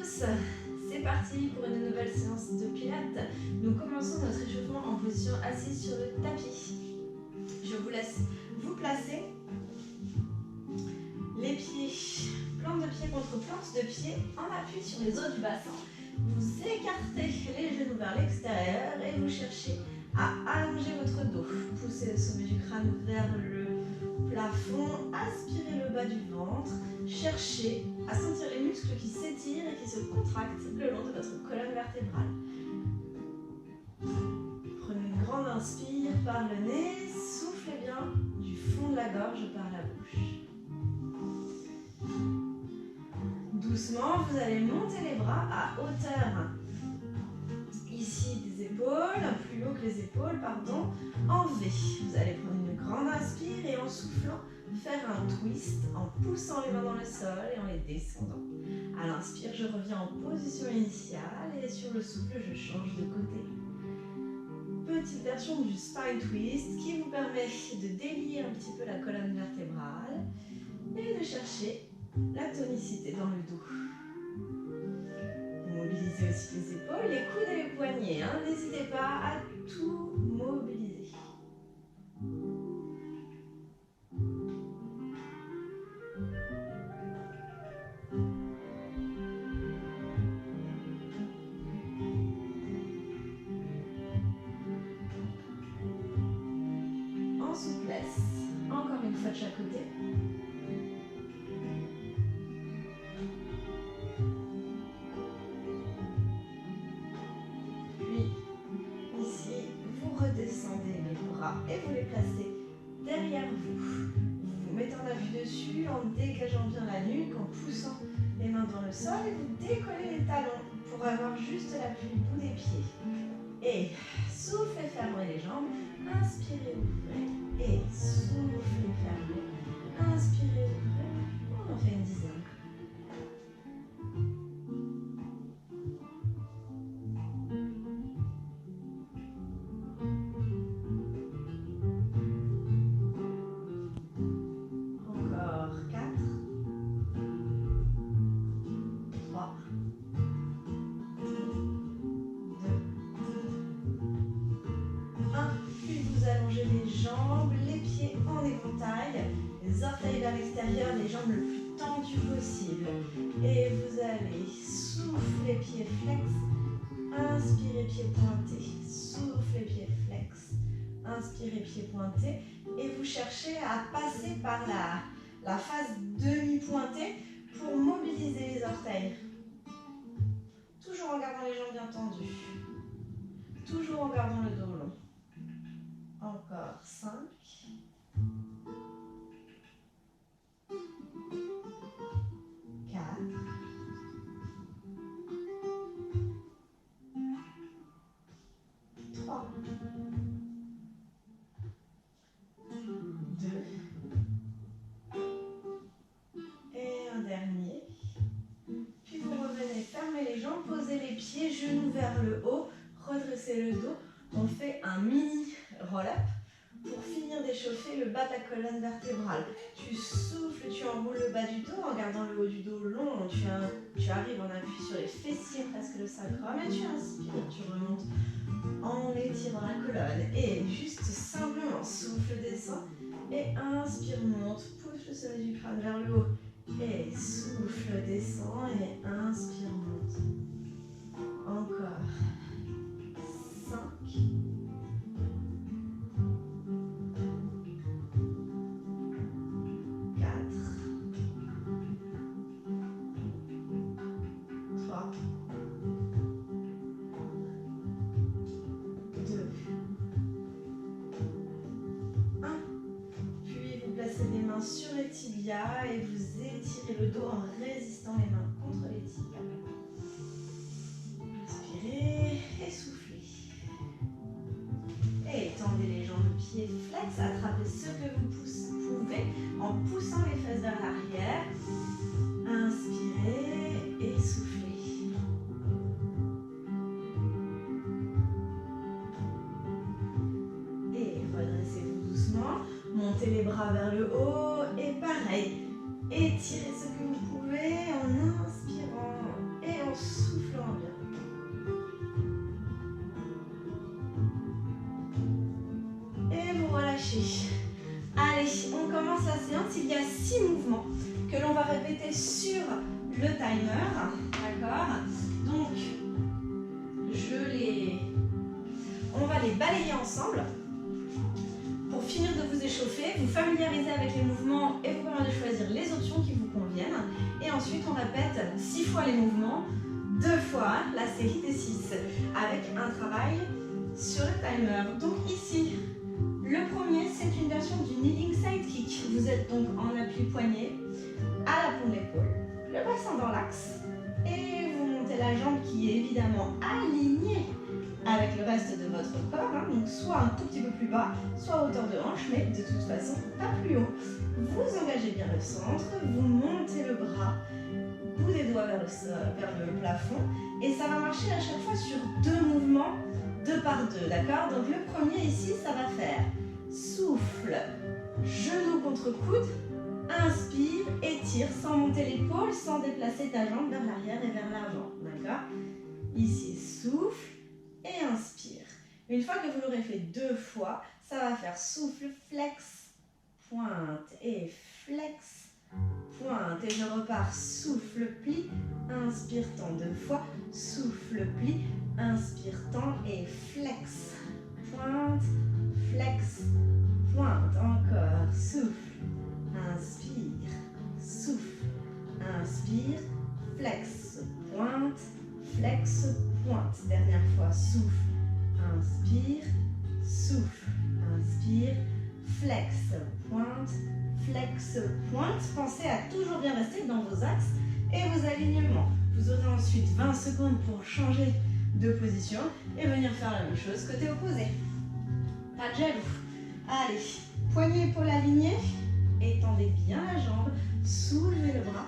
tous, c'est parti pour une nouvelle séance de pilates. Nous commençons notre échauffement en position assise sur le tapis. Je vous laisse vous placer, les pieds, plante de pied contre plante de pied en appui sur les os du bassin. Vous écartez les genoux vers l'extérieur et vous cherchez à allonger votre dos. Poussez le sommet du crâne vers le plafond, aspirez le bas du ventre, cherchez à sentir les muscles qui s'étirent et qui se contractent le long de votre colonne vertébrale. Prenez une grande inspire par le nez, soufflez bien du fond de la gorge par la bouche. Doucement, vous allez monter les bras à hauteur ici des épaules, plus haut que les épaules, pardon, en V. Vous allez prendre une grande inspire et en soufflant, faire un twist en poussant les mains dans le sol et en les descendant. À l'inspire, je reviens en position initiale et sur le souffle, je change de côté. Petite version du spine twist qui vous permet de délier un petit peu la colonne vertébrale et de chercher la tonicité dans le dos. Mobilisez aussi les épaules, les coudes et les poignets. N'hésitez pas à tout mobiliser. En souplesse, encore une fois de chaque côté. Et vous les placez derrière vous. Vous vous mettez en appui dessus en dégageant bien la nuque, en poussant les mains dans le sol et vous décollez les talons pour avoir juste l'appui du bout des pieds. Et soufflez, fermez les jambes. Inspirez, ouvrez. Et soufflez, fermez. Inspirez, ouvrez. On en fait une dizaine. Les jambes le plus tendues possible. Et vous allez souffler, pieds flex. Inspirez, pieds pointés. Soufflez, pieds flex. Inspirez, pieds pointés. Et vous cherchez à passer par la phase demi-pointée pour mobiliser les orteils. Toujours en gardant les jambes bien tendues. Toujours en gardant le dos long. Encore 5. 3, 2, et un dernier. Puis vous revenez, fermez les jambes, posez les pieds, genoux vers le haut, redressez le dos. On fait un mini roll-up pour finir d'échauffer le bas de la colonne vertébrale. Tu souffles, tu enroules le bas du dos en gardant le haut du dos long. Tu arrives en appui sur les fessiers, presque le sacrum, et tu inspires, tu remontes en étirant la colonne. Et juste simplement, souffle, descend. Et inspire, monte, pousse le sommet du crâne vers le haut. Et souffle, descend. Et inspire, monte. Encore. 5. 1. Puis vous placez les mains sur les tibias et vous étirez le dos en résistant les mains contre les tibias. Inspirez et soufflez. Et étendez les jambes, pieds flex, attrapez ce que vous pouvez en poussant les fesses vers l'arrière. Inspirez et soufflez. Et redressez-vous doucement. Montez les bras vers le haut et pareil. Étirez ce que vous pouvez en inspirant et en commence la séance, il y a 6 mouvements que l'on va répéter sur le timer, d'accord? Donc, on va les balayer ensemble pour finir de vous échauffer, vous familiariser avec les mouvements et vous permettre de choisir les options qui vous conviennent. Et ensuite, on répète 6 fois les mouvements, 2 fois la série des 6, avec un travail sur le timer. Donc ici, le premier, c'est une version du kneeling side kick. Vous êtes donc en appui poignet, à la paume de l'épaule, le bassin dans l'axe, et vous montez la jambe qui est évidemment alignée avec le reste de votre corps, hein, donc soit un tout petit peu plus bas, soit à hauteur de hanche, mais de toute façon pas plus haut. Vous engagez bien le centre, vous montez le bras, bout des doigts vers le plafond, et ça va marcher à chaque fois sur 2 mouvements, 2 par 2, d'accord? Donc le premier ici, ça va faire souffle, genou contre coude, inspire, étire sans monter l'épaule, sans déplacer ta jambe vers l'arrière et vers l'avant, d'accord? Ici, souffle et inspire. Une fois que vous l'aurez fait 2 fois, ça va faire souffle, flex, pointe et flex, pointe. Et je repars, souffle, pli, inspire, tend 2 fois, souffle, pli, inspire, tend et flex, pointe, flex, pointe. Encore, souffle, inspire, souffle, inspire, flex, pointe, flex, pointe. Dernière fois, souffle, inspire, souffle, inspire, flex, pointe, flex, pointe. Pensez à toujours bien rester dans vos axes et vos alignements. Vous aurez ensuite 20 secondes pour changer de position et venir faire la même chose côté opposé. Pas de jaloux. Allez, poignet, épaule alignée, étendez bien la jambe, soulevez le bras,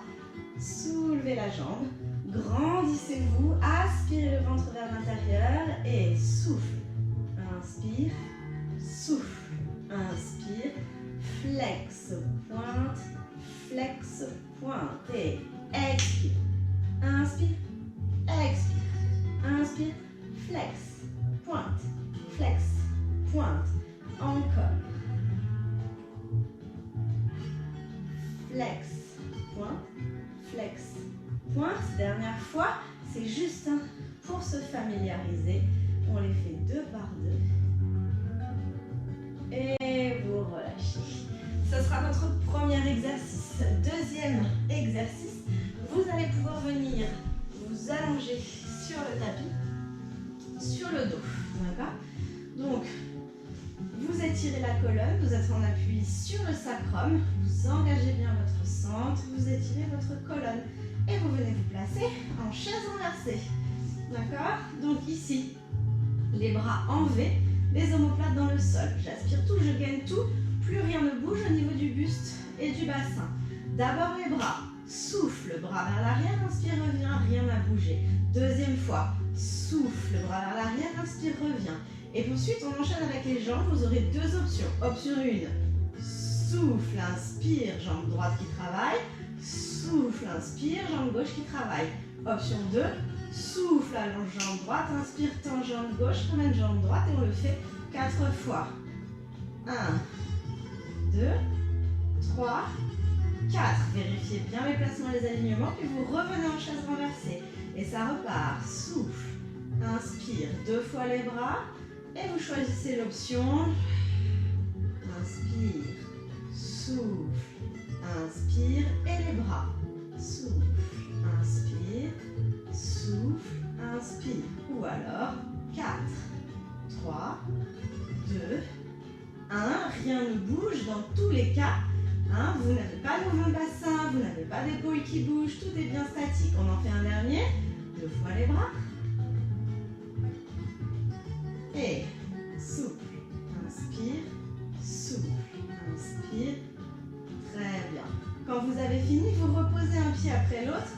soulevez la jambe, grandissez-vous, aspirez le ventre vers l'intérieur et souffle. Inspire, souffle, inspire, flex, pointe et expire. Inspire, expire, inspire, flex, pointe, encore. Flex, pointe, dernière fois, c'est juste pour se familiariser. On les fait 2 par 2. Et vous relâchez. Ce sera votre premier exercice. Deuxième exercice, vous allez pouvoir venir vous allonger sur le tapis, sur le dos. D'accord? Donc, vous étirez la colonne, vous êtes en appui sur le sacrum, vous engagez bien votre centre, vous étirez votre colonne et vous venez vous placer en chaise renversée. D'accord? Donc ici, les bras en V, les omoplates dans le sol. J'aspire tout, je gaine tout, plus rien ne bouge au niveau du buste et du bassin. D'abord les bras, souffle, bras vers l'arrière, inspire, revient, rien n'a bougé. Deuxième fois, souffle, bras vers l'arrière, inspire, revient. Et ensuite, on enchaîne avec les jambes, vous aurez 2 options. Option 1, souffle, inspire, jambe droite qui travaille. Souffle, inspire, jambe gauche qui travaille. Option 2, souffle, allonge jambe droite, inspire, tend jambe gauche, ramène jambe droite et on le fait 4 fois. 1, 2, 3, 4. Vérifiez bien les placements et les alignements, puis vous revenez en chaise renversée. Et ça repart. Souffle, inspire, 2 fois les bras. Et vous choisissez l'option. Inspire, souffle, inspire et les bras. Souffle, inspire, souffle, inspire. Ou alors 4, 3, 2, 1. Rien ne bouge dans tous les cas. Hein, vous n'avez pas de mouvement de bassin, vous n'avez pas d'épaule qui bouge, tout est bien statique. On en fait un dernier. 2 fois les bras. Et souffle, inspire, souffle, inspire. Très bien. Quand vous avez fini, vous reposez un pied après l'autre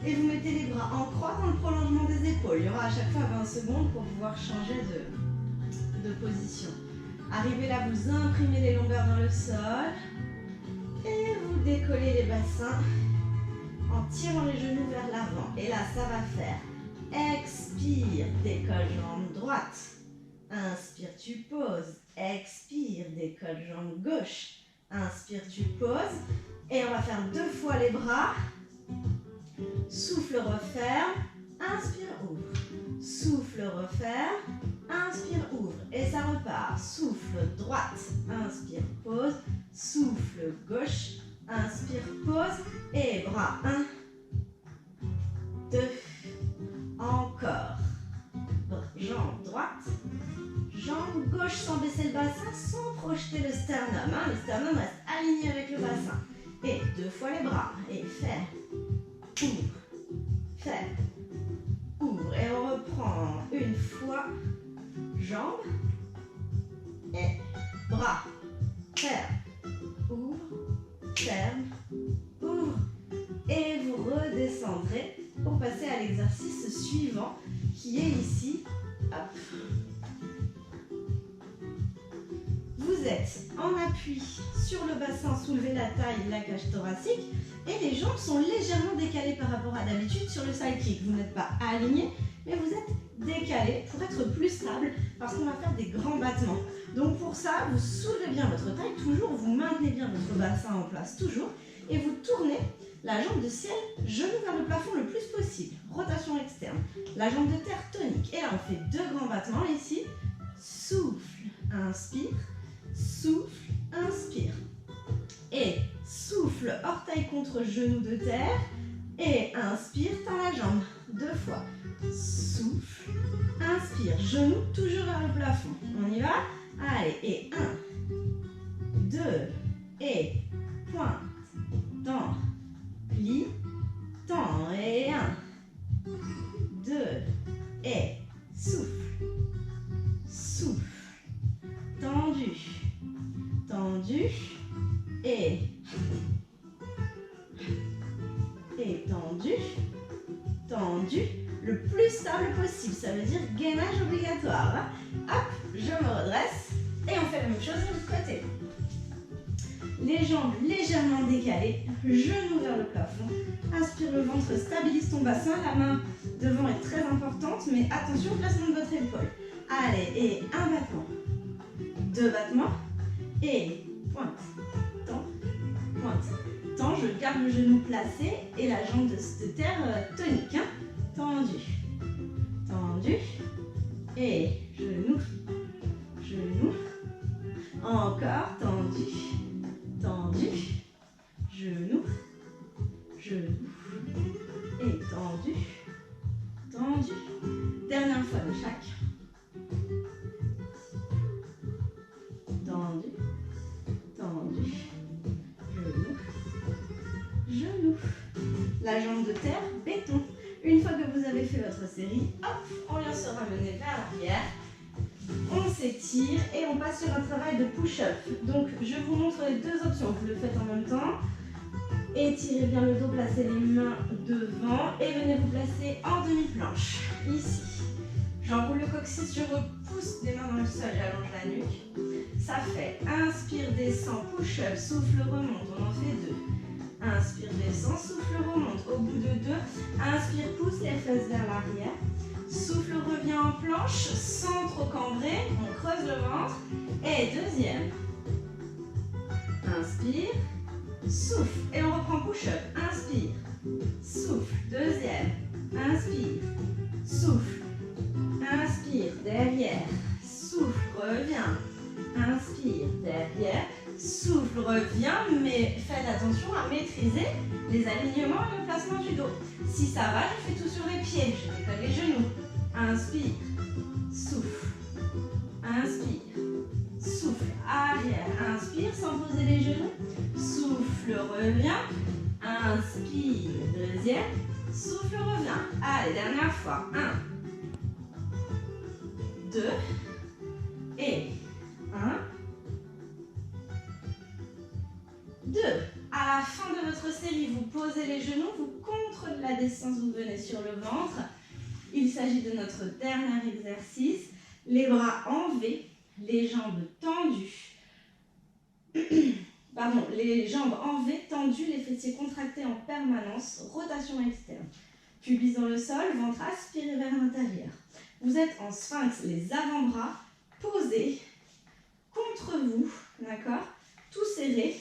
et vous mettez les bras en croix dans le prolongement des épaules. Il y aura à chaque fois 20 secondes pour pouvoir changer de position. Arrivez là, vous imprimez les longueurs dans le sol et vous décollez les bassins en tirant les genoux vers l'avant. Et là, ça va faire expire, décolle jambe droite. Inspire, tu poses. Expire, décolle jambe gauche. Inspire, tu poses. Et on va faire 2 fois les bras. Souffle, referme. Inspire, ouvre. Souffle, referme. Inspire, ouvre. Et ça repart. Souffle, droite. Inspire, pose. Souffle, gauche. Inspire, pose. Et bras. 1, 2. Encore. Jambe droite. Jambe gauche sans baisser le bassin, sans projeter le sternum. Le sternum reste aligné avec le bassin. Et 2 fois les bras. Et ferme. Ouvre. Ferme. Ouvre. Et on reprend une fois. Jambes. Et bras. Ferme. Ouvre. Ferme. Ouvre. Et vous redescendrez pour passer à l'exercice suivant qui est ici. Hop. Vous êtes en appui sur le bassin, soulevez la taille, la cage thoracique et les jambes sont légèrement décalées par rapport à d'habitude sur le side kick. Vous n'êtes pas aligné, mais vous êtes décalé pour être plus stable parce qu'on va faire des grands battements. Donc pour ça, vous soulevez bien votre taille, toujours, vous maintenez bien votre bassin en place, toujours, et vous tournez la jambe de ciel, genou vers le plafond le plus possible. Rotation externe. La jambe de terre tonique. Et là, on fait 2 grands battements ici. Souffle, inspire. Souffle, inspire. Et souffle, orteil contre genou de terre. Et inspire, tends la jambe. 2 fois. Souffle, inspire. Genou toujours vers le plafond. On y va? Allez, et 1, 2, et pointe, tend, plie, tend, et 1, 2, et souffle, souffle, tendu, tendu, et tendu, tendu, le plus stable possible, ça veut dire gainage obligatoire. Hop, je me redresse, et on fait la même chose de l'autre côté. Les jambes légèrement décalées, genoux vers le plafond. Inspire le ventre, stabilise ton bassin. La main devant est très importante, mais attention au placement de votre épaule. Allez, et 1 battement, 2 battements, et pointe, tend, pointe, tend. Je garde le genou placé et la jambe de terre tonique. Hein. Tendu, tendu, et genou, genou, encore tendu. Tendu, genou, genou, et tendu, tendu. Dernière fois de chaque. Tendu, tendu, genou, genou. La jambe de terre, béton. Une fois que vous avez fait votre série, hop, on vient se ramener vers l'arrière. On s'étire et on passe sur un travail de push-up. Donc, je vous montre les 2 options. Vous le faites en même temps. Étirez bien le dos, placez les mains devant et venez vous placer en demi-planche. Ici. J'enroule le coccyx, je repousse les mains dans le sol, j'allonge la nuque. Ça fait inspire, descend, push-up, souffle, remonte. On en fait 2. Inspire, descend, souffle, remonte. Au bout de 2, inspire, pousse les fesses vers l'arrière. Souffle, revient en planche, sans trop cambrer, on creuse le ventre. Et deuxième. Inspire, souffle. Et on reprend push-up. Inspire, souffle. Deuxième. Inspire, souffle. Inspire, derrière. Souffle, revient. Inspire, derrière. Souffle, revient, mais faites attention à maîtriser les alignements et le placement du dos. Si ça va, je fais tout sur les pieds, je décolle les genoux. Inspire, souffle, inspire, souffle, arrière, inspire sans poser les genoux, souffle, revient, inspire, deuxième, souffle, revient. Allez, dernière fois, 1, 2, et 1, 2. À la fin de votre série, vous posez les genoux, vous contrôlez la descente, vous venez sur le ventre. Il s'agit de notre dernier exercice. Les bras en V, les jambes tendues. Pardon, les jambes en V tendues, les fessiers contractés en permanence, rotation externe. Pubis dans le sol, ventre aspiré vers l'intérieur. Vous êtes en sphinx, les avant-bras posés contre vous, d'accord ? tout serré.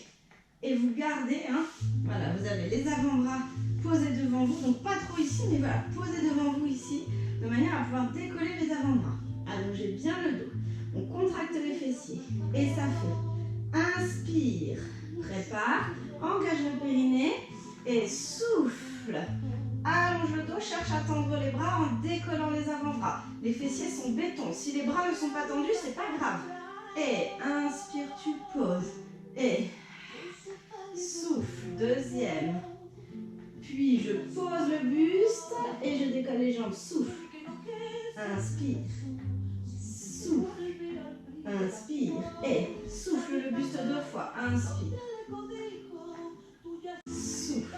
Et vous gardez, hein, voilà, vous avez les avant-bras posés devant vous, donc pas trop ici, mais voilà, posés devant vous ici, de manière à pouvoir décoller les avant-bras. Allongez bien le dos. On contracte les fessiers. Et ça fait, inspire, prépare, engage le périnée et souffle. Allonge le dos, cherche à tendre les bras en décollant les avant-bras. Les fessiers sont béton. Si les bras ne sont pas tendus, c'est pas grave. Et inspire, tu poses. Et souffle, deuxième. Puis je pose le buste et je décolle les jambes. Souffle. Inspire. Souffle. Inspire. Et souffle le buste 2 fois. Inspire. Souffle.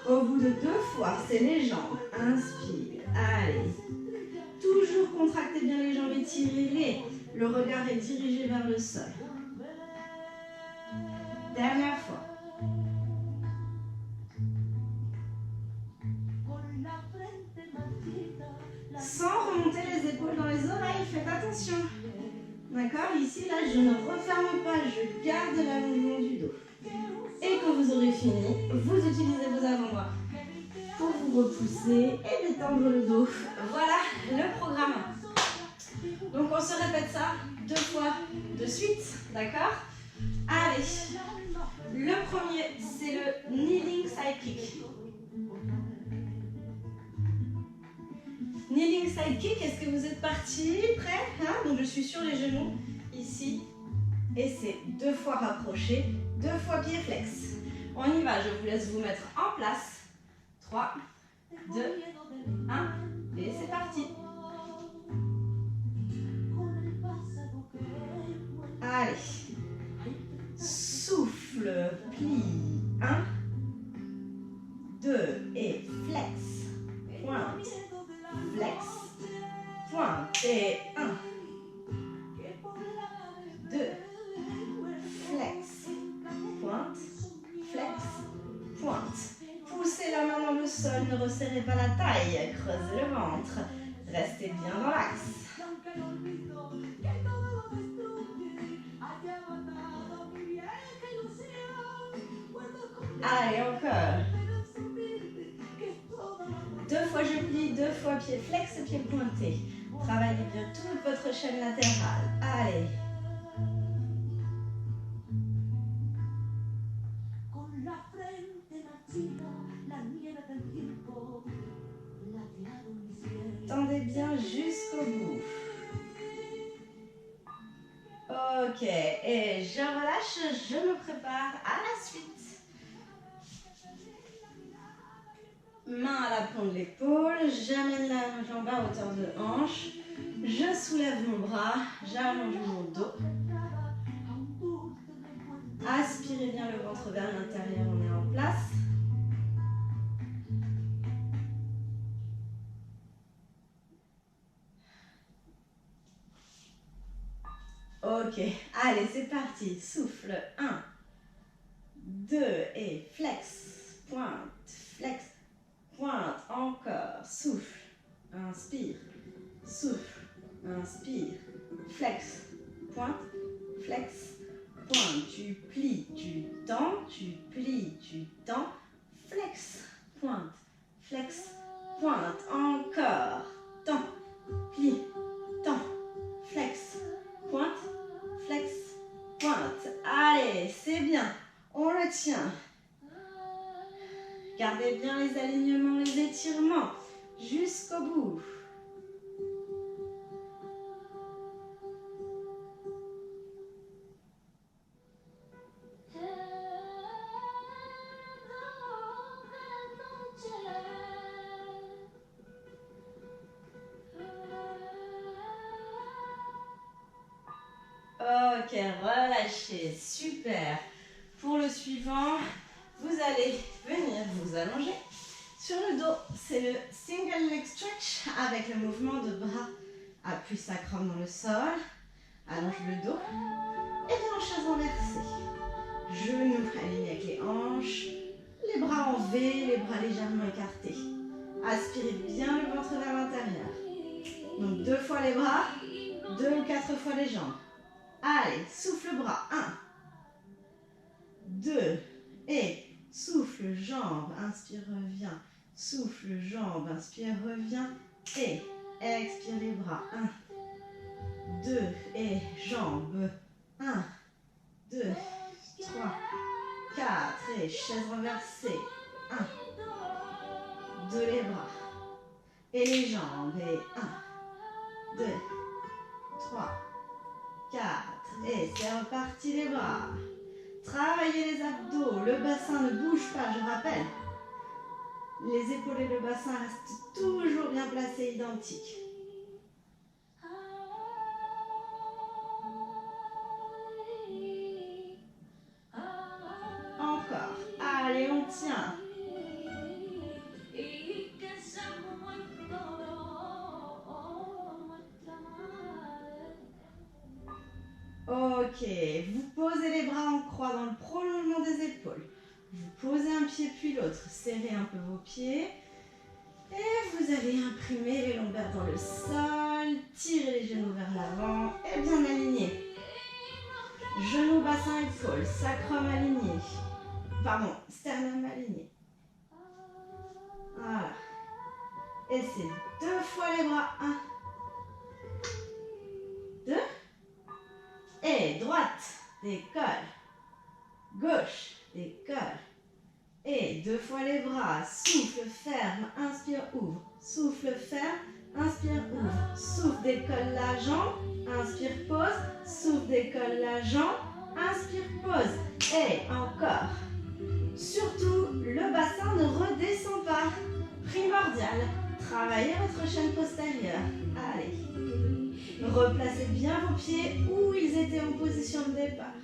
Au bout de 2 fois, c'est les jambes. Inspire. Allez. Toujours contractez bien les jambes, étirez-les. Le regard est dirigé vers le sol. Dernière fois. Sans remonter les épaules dans les oreilles, faites attention. D'accord? Ici, là, je ne referme pas, je garde l'allongement du dos. Et quand vous aurez fini, vous utilisez vos avant-bras pour vous repousser et détendre le dos. Voilà le programme. Donc on se répète ça 2 fois de suite, d'accord? Allez, le premier, c'est le kneeling side kick. Kneeling side kick, est-ce que vous êtes partis? Prêts, hein? Donc je suis sur les genoux, ici, et c'est 2 fois rapproché, 2 fois pied flex. On y va, je vous laisse vous mettre en place. 3, 2, 1, et c'est parti. Allez, souffle, plie, 1, 2, et flex, pointe, flex, pointe, et 1, 2, flex, pointe, flex, pointe. Poussez la main dans le sol, ne resserrez pas la taille, creusez le ventre, restez bien dans l'axe. Allez, encore. 2 fois je plie, 2 fois pied flex et pied pointé. Travaillez bien toute votre chaîne latérale. Allez. Tendez bien jusqu'au bout. Ok, et je relâche, je me prépare à la suite. Main à la pointe de l'épaule, j'amène la jambe à hauteur de hanche, je soulève mon bras, j'allonge mon dos. Aspirez bien le ventre vers l'intérieur, on est en place. Ok, allez, c'est parti. Souffle, 1, 2, et flex, pointe, flex, pointe, encore, souffle, inspire, souffle, inspire, flex, pointe, flex, pointe, tu plies, tu tends, tu plies, tu tends, flex, pointe, encore, tends, plie, tends, flex, pointe, flex, pointe. Allez, c'est bien. On le tient. Gardez bien les alignements, les étirements jusqu'au bout. Ok, relâchez, super. Pour le suivant, vous allez venir vous allonger sur le dos. C'est le single leg stretch avec le mouvement de bras. Appuie sacrum dans le sol, allonge le dos et bien en chaise renversée. Genoux alignés avec les hanches, les bras en V, les bras légèrement écartés. Aspirez bien le ventre vers l'intérieur. Donc 2 fois les bras, 2 ou 4 fois les jambes. Allez, souffle bras. 1, 2, et souffle, jambe, inspire, reviens. Souffle, jambe, inspire, reviens. Et expire les bras. 1, 2, et jambes. 1, 2, 3, 4, et chaise renversée. 1, 2, les bras. Et les jambes. Et 1, 2, 3, 4. Et c'est reparti les bras. Travaillez les abdos. Le bassin ne bouge pas, je rappelle. Les épaules et le bassin restent toujours bien placés, identiques. Encore. Allez, on tient. Ok, vous posez les bras en croix dans le prolongement des épaules. Vous posez un pied puis l'autre, serrez un peu vos pieds. Et vous allez imprimer les lombaires dans le sol, tirez les genoux vers l'avant et bien alignés. Genoux, bassin, épaules, sacrum aligné. Pardon, sternum aligné. Voilà. Et c'est 2 fois les bras. 1, 2. Et droite, décolle. Gauche, décolle. Et 2 fois les bras. Souffle, ferme, inspire, ouvre. Souffle, ferme, inspire, ouvre. Souffle, décolle la jambe. Inspire, pose. Souffle, décolle la jambe. Inspire, pose. Et encore. Surtout, le bassin ne redescend pas. Primordial. Travaillez votre chaîne postérieure. Allez. Replacez bien vos pieds où ils étaient en position de départ.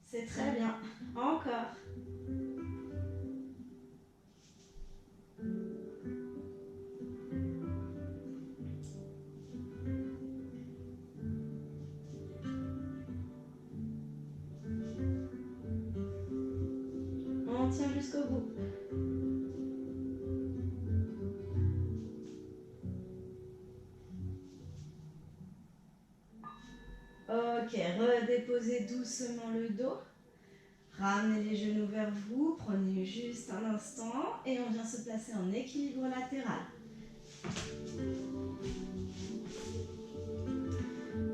C'est très bien. Encore. On tient jusqu'au bout. Ok, redéposez doucement le dos. Ramenez les genoux vers vous, prenez juste un instant et on vient se placer en équilibre latéral.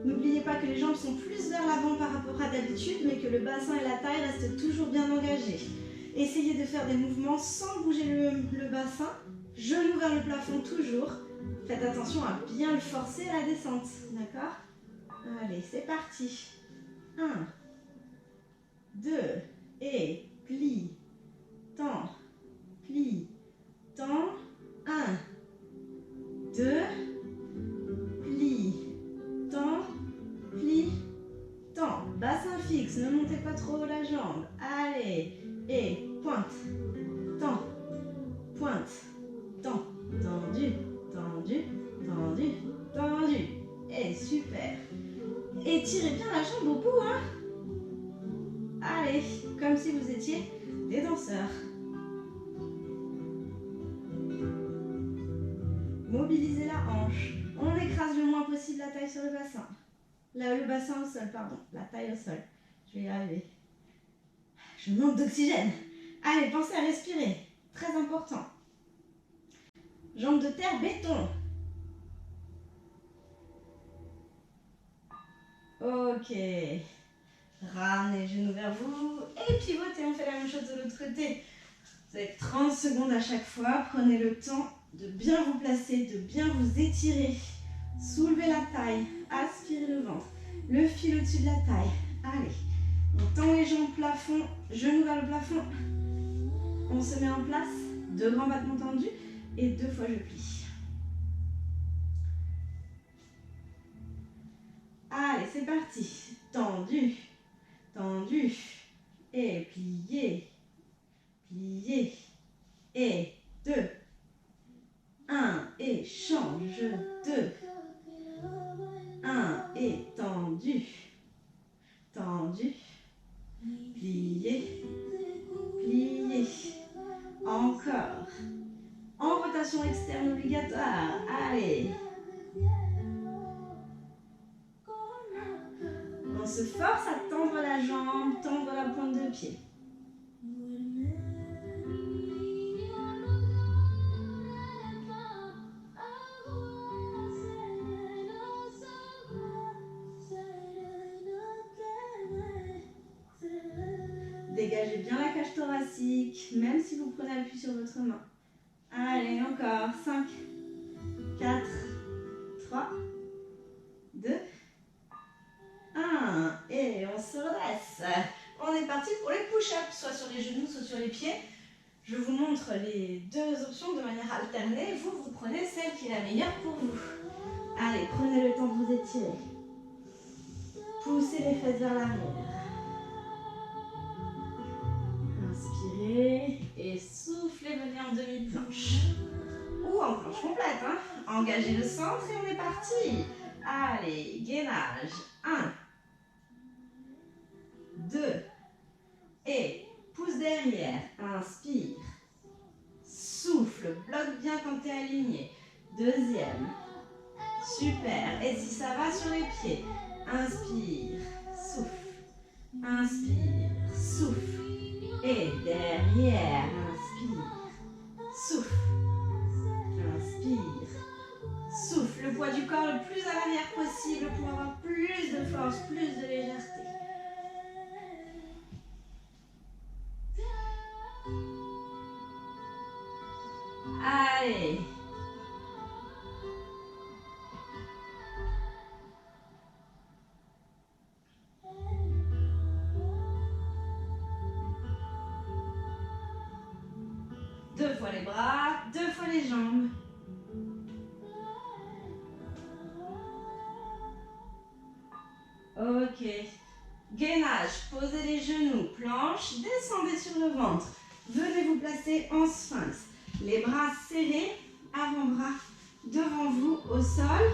N'oubliez pas que les jambes sont plus vers l'avant par rapport à d'habitude, mais que le bassin et la taille restent toujours bien engagés. Essayez de faire des mouvements sans bouger le bassin, genoux vers le plafond toujours. Faites attention à bien le forcer à la descente, d'accord ? Allez, c'est parti. 1, 2, et plie, tends, plie, tends. 1, 2, plie, tends, plie, tends. Bassin fixe, ne montez pas trop haut la jambe. Allez, et pointe, tends, pointe, tends. Tendu, tendu, tendu, tendu. Et super. Étirez bien la jambe au bout, hein. Allez, comme si vous étiez des danseurs. Mobilisez la hanche. On écrase le moins possible la taille sur le bassin. Le bassin au sol, pardon. La taille au sol. Je vais y arriver. Je manque d'oxygène. Allez, pensez à respirer. Très important. Jambes de terre, béton. Ok. Ramenez les genoux vers vous et pivotez. On fait la même chose de l'autre côté. Vous avez 30 secondes à chaque fois. Prenez le temps de bien vous placer, de bien vous étirer. Soulevez la taille. Aspirez le ventre. Le fil au-dessus de la taille. Allez. On tend les jambes plafond. Genoux vers le plafond. On se met en place. 2 grands battements tendus. Et 2 fois je plie. Allez, c'est parti. Tendu. Tendu. Et plié. Plié. Et 2. 1. Et change. 2. 1. Et tendu. Tendu. Plié. Plié. Encore. En rotation externe obligatoire. Allez. On se force à tendre la jambe, tendre la pointe de pied. Dégagez bien la cage thoracique, même si vous prenez appui sur votre main. Allez, encore. 5, 4, 3, 2, 1. Et on se redresse. On est parti pour les push-ups, soit sur les genoux, soit sur les pieds. Je vous montre les deux options de manière alternée. Vous prenez celle qui est la meilleure pour vous. Allez, prenez le temps de vous étirer. Poussez les fesses vers l'arrière. Inspirez et soufflez, venez en demi-planche. Ou en planche complète. Hein. Engagez le centre et on est parti. Allez, gainage. 1, 2, et pousse derrière. Inspire. Souffle, bloque bien quand tu es aligné. Deuxième. Super. Et si ça va sur les pieds. Inspire, souffle. Inspire, souffle. Et derrière, inspire, souffle, inspire, souffle. Le poids du corps le plus à l'arrière possible pour avoir plus de force, plus de légèreté. Allez. Deux fois les bras, deux fois les jambes. Ok. Gainage, posez les genoux, planche, descendez sur le ventre. Venez vous placer en sphinx. Les bras serrés, avant-bras devant vous au sol.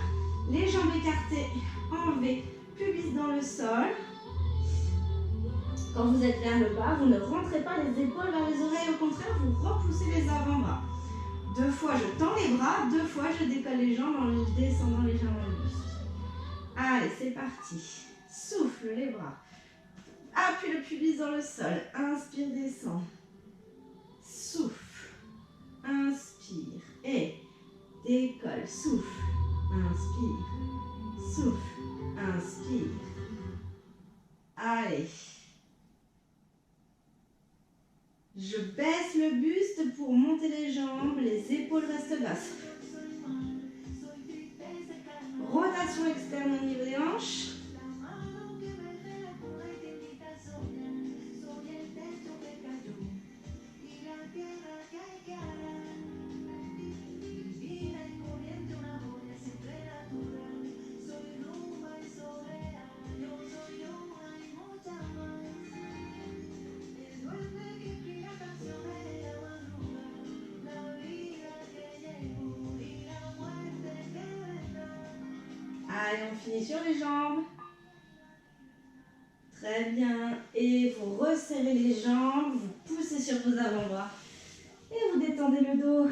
Les jambes écartées, enlevez, pubis dans le sol. Quand vous êtes vers le bas, vous ne rentrez pas les épaules vers les oreilles, au contraire, vous repoussez les avant-bras. Deux fois, je tends les bras, deux fois, je décolle les jambes en descendant légèrement le buste. Allez, c'est parti. Souffle les bras. Appuie le pubis dans le sol. Inspire, descend. Souffle. Inspire. Et décolle. Souffle. Inspire. Souffle. Inspire. Allez. Je baisse le buste pour monter les jambes, les épaules restent basses. Rotation externe au niveau des hanches. Allez, on finit sur les jambes. Très bien. Et vous resserrez les jambes, vous poussez sur vos avant-bras. Et vous détendez le dos.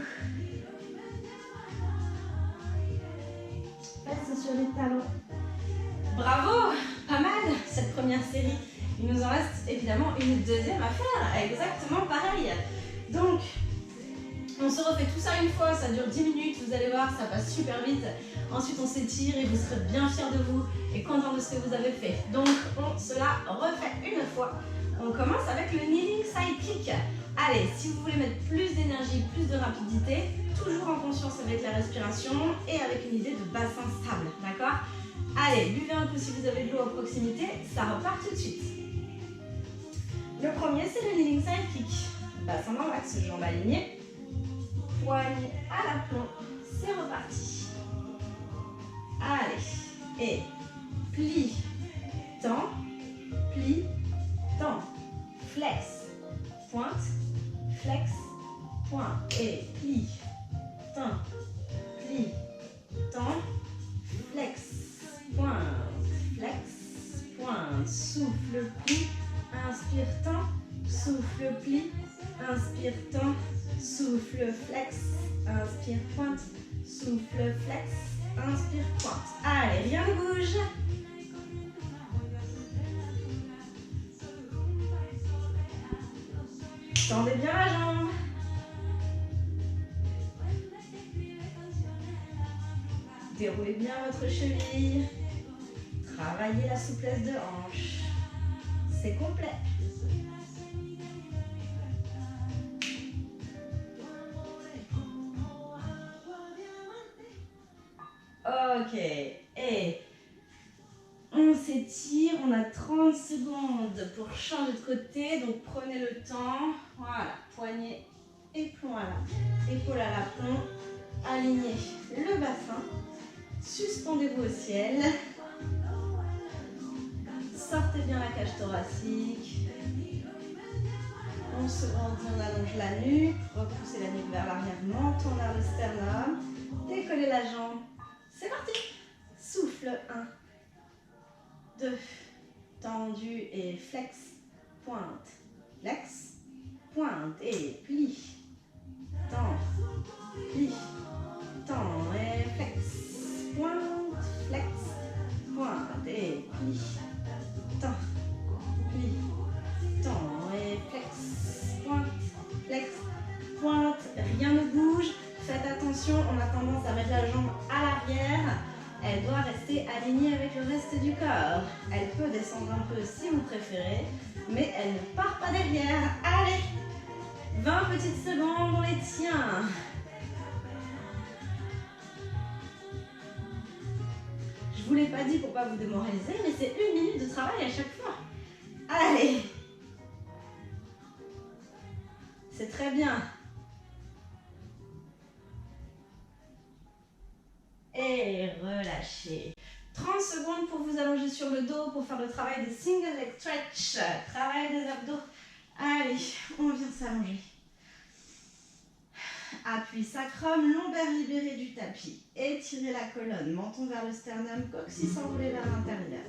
Fesses sur les talons. Bravo! Pas mal cette première série. Il nous en reste évidemment une deuxième à faire. Exactement pareil. Donc, on se refait tout ça une fois. Ça dure 10 minutes. Vous allez voir, ça passe super vite. Ensuite, on s'étire et vous serez bien fiers de vous et content de ce que vous avez fait. Donc, on se la refait une fois. On commence avec le kneeling side kick. Allez, si vous voulez mettre plus d'énergie, plus de rapidité, toujours en conscience avec la respiration et avec une idée de bassin stable, d'accord? Allez, buvez un coup si vous avez de l'eau à proximité, ça repart tout de suite. Le premier, c'est le kneeling side kick. Bassin dans l'axe, jambes alignées, poignets à l'aplomb, c'est reparti. Allez, et plie, tends, plie, tends, flex, pointe, flex, pointe, et plie, tends, plie, tends, flex, pointe, souffle, plie, inspire, tends, souffle, plie, inspire, tends, souffle, flex, inspire, pointe, souffle, flex, inspire, pointe. Allez, rien ne bouge. Tendez bien la jambe. Déroulez bien votre cheville. Travaillez la souplesse de hanche. C'est complet. Ok. Et on s'étire. On a 30 secondes pour changer de côté. Donc prenez le temps. Voilà. Poignet et plomb à la. Épaule à l'aplomb. Alignez le bassin. Suspendez-vous au ciel. Sortez bien la cage thoracique. On se grandit, on allonge la nuque. Repoussez la nuque vers l'arrière, menton vers le sternum. Décollez la jambe. C'est parti. Souffle. 1, 2. Tendu et flex. Pointe. Flex. Pointe et plie. Tend. Plie. Tend et flex. Pointe. Flex. Pointe et plie. Tend. Plie. Tend et flex. Pointe. Flex. Pointe. Rien ne bouge. Faites attention, on a tendance à mettre la jambe à l'arrière. Elle doit rester alignée avec le reste du corps. Elle peut descendre un peu si vous préférez, mais elle ne part pas derrière. Allez, 20 petites secondes, on les tient. Je ne vous l'ai pas dit pour ne pas vous démoraliser, mais c'est 1 minute de travail à chaque fois. Allez. C'est très bien. Et relâchez. 30 secondes pour vous allonger sur le dos pour faire le travail des single leg stretch. Travail des abdos. Allez, on vient s'allonger. Appui sacrum, lombaire libérée du tapis. Étirez la colonne, menton vers le sternum, coccyx enroulé vers l'intérieur.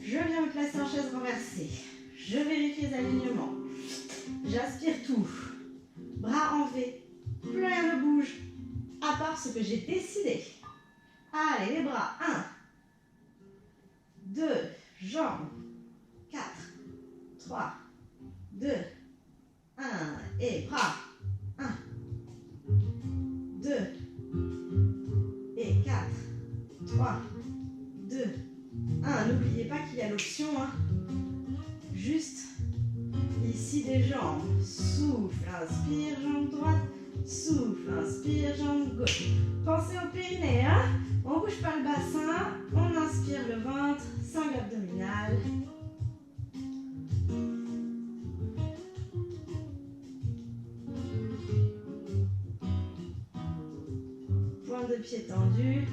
Je viens me placer en chaise renversée. Je vérifie les alignements. J'aspire tout. Bras en V. Plus rien ne bouge. À part ce que j'ai décidé. Allez, les bras. 1, 2, jambes. 4, 3, 2, 1. Et bras. 1, 2, et 4, 3, 2, 1. N'oubliez pas qu'il y a l'option, juste ici des jambes. Souffle, inspire, jambe droite. Souffle, inspire, jambe gauche. Pensez au périnée, On ne bouge pas le bassin, on inspire le ventre, sangle abdominale. Pointe de pied tendue.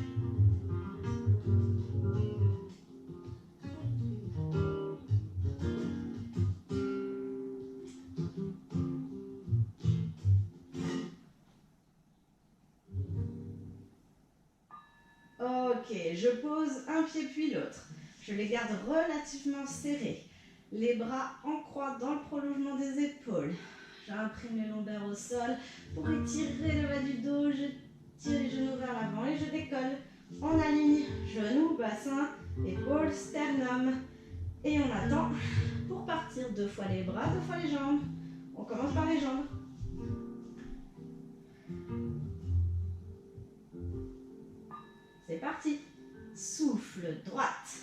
Ok, je pose un pied puis l'autre. Je les garde relativement serrés. Les bras en croix dans le prolongement des épaules. J'imprime les lombaires au sol pour étirer le bas du dos. Je tire les genoux vers l'avant et je décolle. On aligne genoux, bassin, épaules, sternum. Et on attend pour partir 2 fois les bras, 2 fois les jambes. On commence par les jambes. C'est parti. Souffle, droite,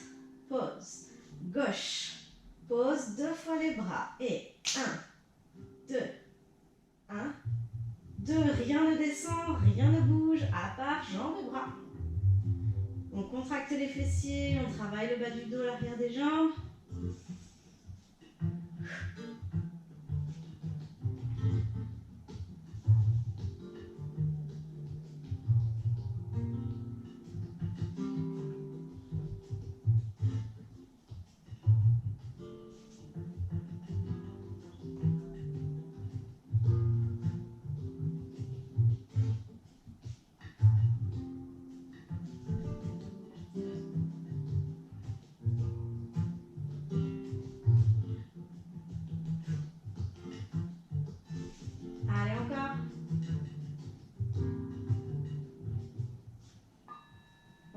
pause, gauche, pose 2 fois les bras. Et 1, 2, 1, 2. Rien ne descend, rien ne bouge, à part jambes et bras. On contracte les fessiers, on travaille le bas du dos, l'arrière des jambes.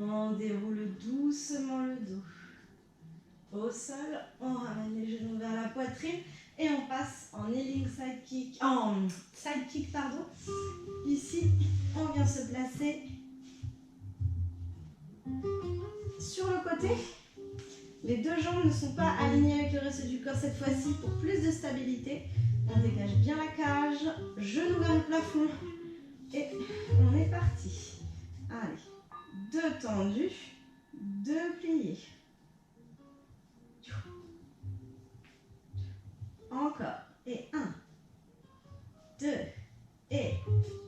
On déroule doucement le dos. Au sol, on ramène les genoux vers la poitrine et on passe en kneeling side kick, pardon. Ici, on vient se placer sur le côté. Les deux jambes ne sont pas alignées avec le reste du corps cette fois-ci pour plus de stabilité. On dégage bien la cage, genoux vers le plafond et on est parti. Allez, 2 tendus, 2 pliés. Encore. Et 1, 2, et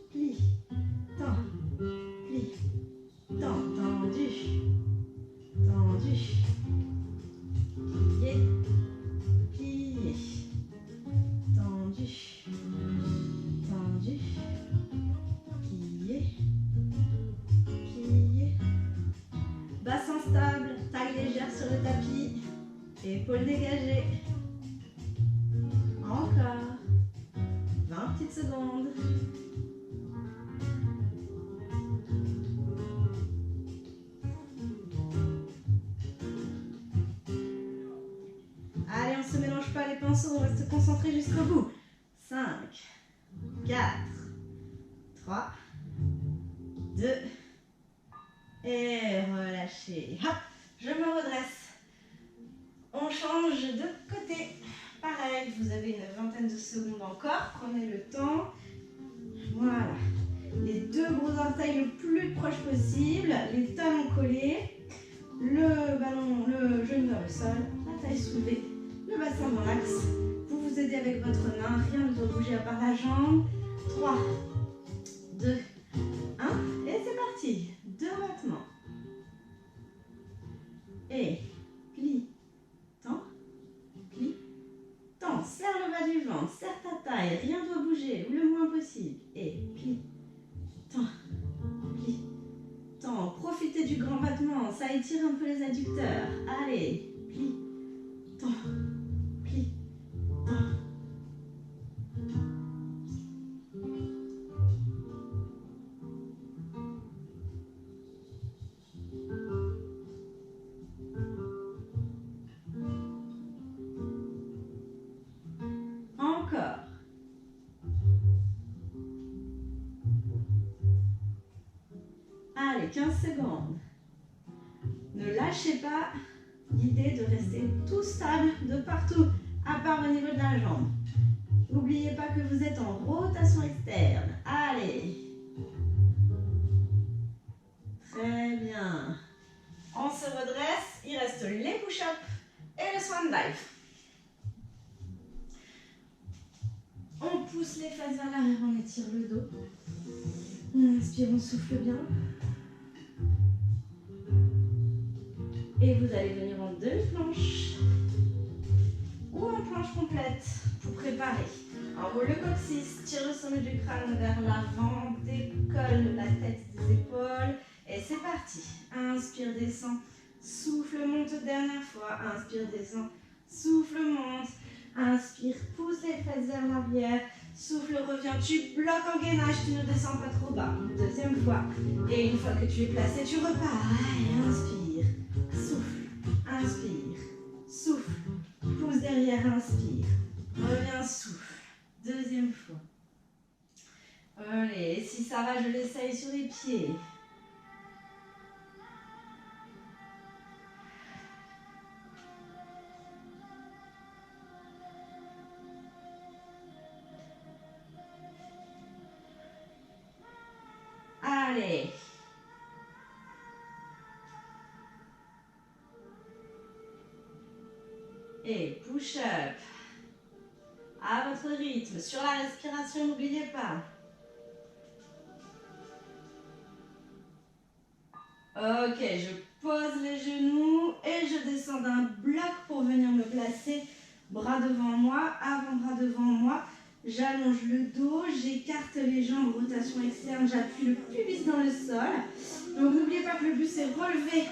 plie, tend, plie, tend, tendu, tendu, plié, plié, tendu, tendu, plié, plié. Bassin stable, taille légère sur le tapis, épaules dégagées. Encore 20 petites secondes. Allez, on ne se mélange pas les pinceaux, on reste concentré jusqu'au bout. 5, 4, 3, 2, et relâchez. Hop, je me redresse. On change de côté. Pareil, vous avez une vingtaine de secondes encore. Prenez le temps. Voilà. Les deux gros orteils le plus proche possible. Les talons collés. Le ballon, le genou vers le sol. La taille soulevée. Le bassin dans l'axe. Vous vous aidez avec votre main. Rien ne doit bouger à part la jambe. 3, 2, 1. Et c'est parti. 2 battements. Et plie. Serre le bas du ventre, serre ta taille, rien ne doit bouger, ou le moins possible. Et plie, tends, plie, tends. Profitez du grand battement, ça étire un peu les adducteurs. Allez, plie, tends, plie, tends. Allez, 15 secondes. Ne lâchez pas l'idée de rester tout stable de partout, à part au niveau de la jambe. N'oubliez pas que vous êtes en rotation externe. Allez. Très bien. On se redresse. Il reste les push-ups et le swan dive. On pousse les fesses vers l'arrière, on étire le dos. On inspire, on souffle bien. Et vous allez venir en demi-planche ou en planche complète pour préparer. Enroule le coccyx, tire le sommet du crâne vers l'avant, décolle la tête des épaules et c'est parti. Inspire, descend, souffle, monte dernière fois. Inspire, descend, souffle, monte. Inspire, pousse les fesses vers l'arrière. Souffle, reviens, tu bloques en gainage, tu ne descends pas trop bas. Deuxième fois. Et une fois que tu es placé, tu repars. Allez, inspire, souffle, inspire, souffle. Pousse derrière, inspire. Reviens, souffle. Deuxième fois. Allez, si ça va, je l'essaye sur les pieds. Allez. Et push-up. À votre rythme. Sur la respiration, n'oubliez pas. Ok, je pose les genoux et je descends d'un bloc pour venir me placer. Bras devant moi, avant-bras devant moi. J'allonge le dos, j'écarte les jambes, rotation externe, j'appuie le pubis dans le sol. Donc n'oubliez pas que le but c'est relever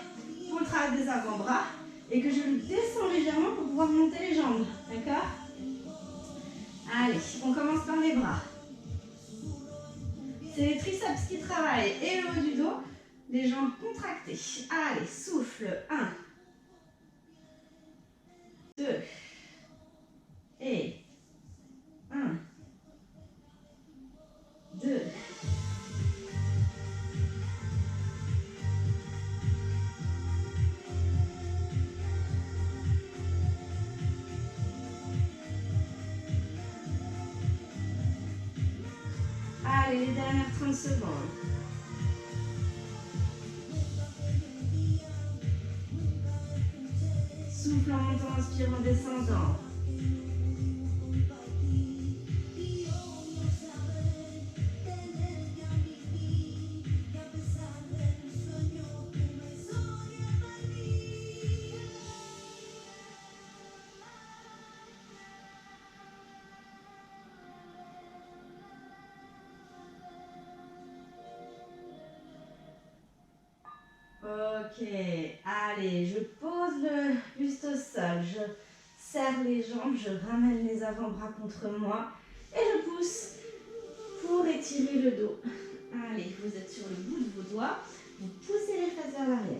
pour le travail des avant-bras et que je le descends légèrement pour pouvoir monter les jambes. D'accord? Allez, on commence par les bras. C'est les triceps qui travaillent et le haut du dos, les jambes contractées. Allez, souffle. 1, 2 et 1. Allez, les dernières 30 secondes. Souffle en montant, inspire en descendant. Ok, allez, je pose le buste au sol, je serre les jambes, je ramène les avant-bras contre moi et je pousse pour étirer le dos. Allez, vous êtes sur le bout de vos doigts, vous poussez les fesses vers l'arrière.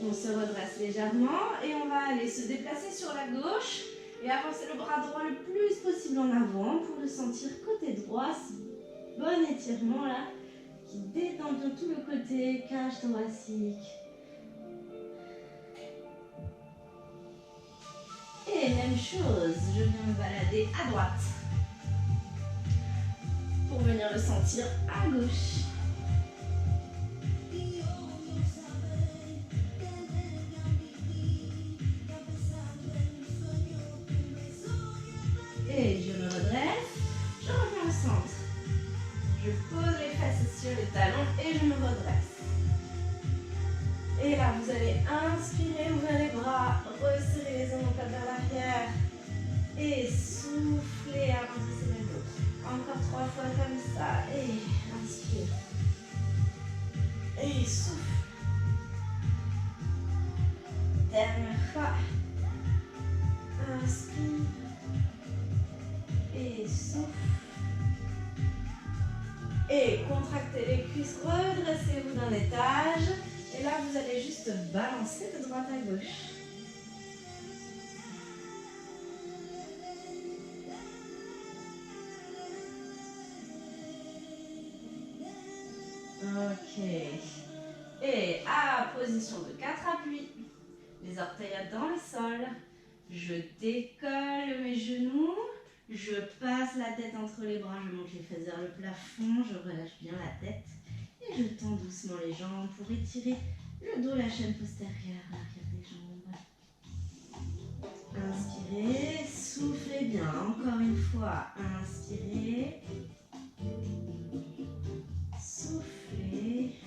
On se redresse légèrement et on va aller se déplacer sur la gauche et avancer le bras droit le plus possible en avant pour le sentir côté droit. Bon étirement là, qui détend de tout le côté, cage thoracique. Et même chose, je viens me balader à droite pour venir le sentir à gauche. Et je me redresse, je reviens au centre. Je pose les fesses sur les talons et je me redresse. Et là, vous allez inspirer, ouvrir les bras, resserrer les omoplates vers l'arrière et souffler avant de serrer le dos. Encore 3 fois comme ça. Et inspire. Et souffle. Dernière fois. Inspire. Et souffle. Et contractez les cuisses, redressez-vous d'un étage. Et là, vous allez juste balancer de droite à gauche. Ok. Et à position de 4 appuis. Les orteils dans le sol. Je décolle mes genoux. Je passe la tête entre les bras, je monte les fesses vers le plafond, je relâche bien la tête et je tends doucement les jambes pour étirer le dos, la chaîne postérieure, l'arrière des jambes. Inspirez, soufflez bien, encore une fois, inspirez, soufflez,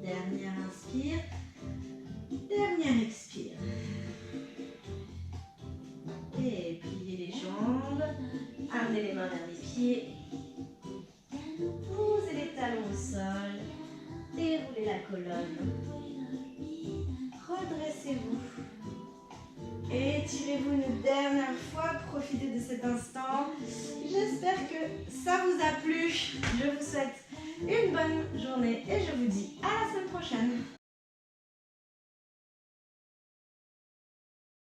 dernière inspire, dernière expire. Et pliez les jambes, amenez les mains vers les pieds, posez les talons au sol, déroulez la colonne, redressez-vous, étirez-vous une dernière fois, profitez de cet instant. J'espère que ça vous a plu, je vous souhaite une bonne journée et je vous dis à la semaine prochaine.